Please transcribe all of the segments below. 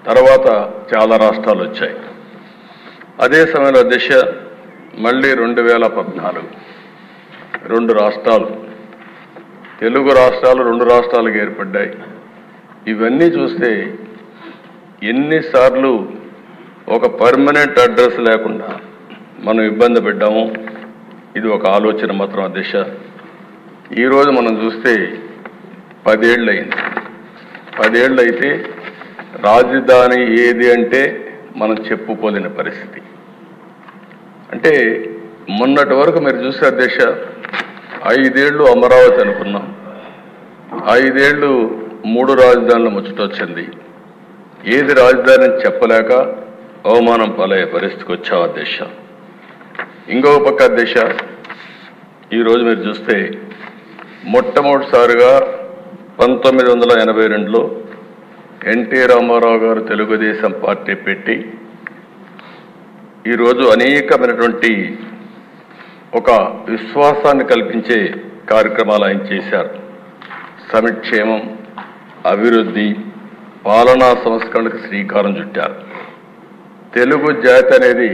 తర్వాత చాలా రాష్ట్రాలు వచ్చాయి. అదే సమయంలో దిశ మళ్ళీ 2014 రెండు రాష్ట్రాలు, తెలుగు రాష్ట్రాలు రెండు రాష్ట్రాలుగా ఏర్పడ్డాయి. ఇవన్నీ చూస్తే ఎన్నిసార్లు ఒక పర్మనెంట్ అడ్రస్ లేకుండా మనం ఇబ్బంది పడ్డాము. ఇది ఒక ఆలోచన మాత్రం ఆ దిశ. ఈరోజు మనం చూస్తే 10 ఏళ్ళు అయింది. 10 ఏళ్ళు అయితే రాజధాని ఏది అంటే మనం చెప్పుకోలేని పరిస్థితి. అంటే మొన్నటి వరకు మీరు చూసే దిశ 5 ఏళ్ళు అమరావతి అనుకున్నాం, 5 ఏళ్ళు 3 రాజధానులు ముచ్చటొచ్చింది. ఏది రాజధాని చెప్పలేక అవమానం పాలయ్యే పరిస్థితికి వచ్చావు దిశ. ఇంకొక పక్క దిశ ఈరోజు మీరు చూస్తే మొట్టమొదటిసారిగా 1982లో ఎన్టీ రామారావు గారు తెలుగుదేశం పార్టీ పెట్టి ఈరోజు అనేకమైనటువంటి ఒక విశ్వాసాన్ని కల్పించే కార్యక్రమాలు ఆయన చేశారు. సంక్షేమం, అభివృద్ధి, పాలనా సంస్కరణకు శ్రీకారం చుట్టారు. తెలుగు జాతి అనేది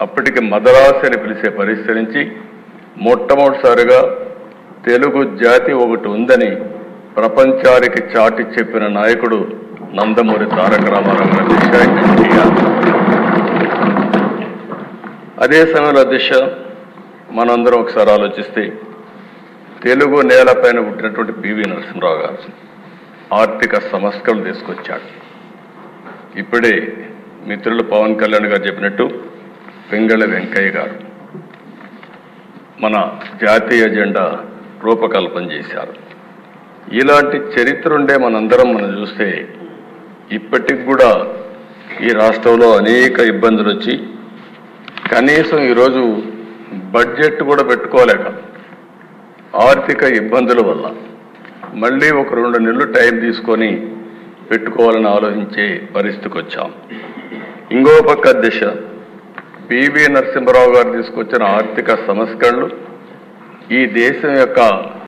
అప్పటికి మదరాసి అని పిలిచే పరిస్థితి నుంచి మొట్టమొదటిసారిగా తెలుగు జాతి ఒకటి ఉందని ప్రపంచానికి చాటి చెప్పిన నాయకుడు నందమూరి తారక రామారావు గారి దిశ ఎన్టీఆర్. అదే సమయంలో దిశ మనందరం ఒకసారి ఆలోచిస్తే తెలుగు నేలపైన పుట్టినటువంటి పివి నరసింహరావు గారు ఆర్థిక సంస్కరణలు తీసుకొచ్చాడు. ఇప్పుడే మిత్రులు పవన్ కళ్యాణ్ గారు చెప్పినట్టు పింగళి వెంకయ్య గారు మన జాతీయ ఎజెండా రూపకల్పన చేశారు. ఇలాంటి చరిత్ర ఉండే మనం చూస్తే ఇప్పటికి కూడా ఈ రాష్ట్రంలో అనేక ఇబ్బందులు వచ్చి కనీసం ఈరోజు బడ్జెట్ కూడా పెట్టుకోలేక ఆర్థిక ఇబ్బందుల వల్ల మళ్ళీ ఒక 2 నెలలు టైం తీసుకొని పెట్టుకోవాలని ఆలోచించే పరిస్థితికి వచ్చాం. ఇంకో పక్క దిశ పివి నరసింహరావు గారు తీసుకొచ్చిన ఆర్థిక సంస్కరణలు ఈ దేశం యొక్క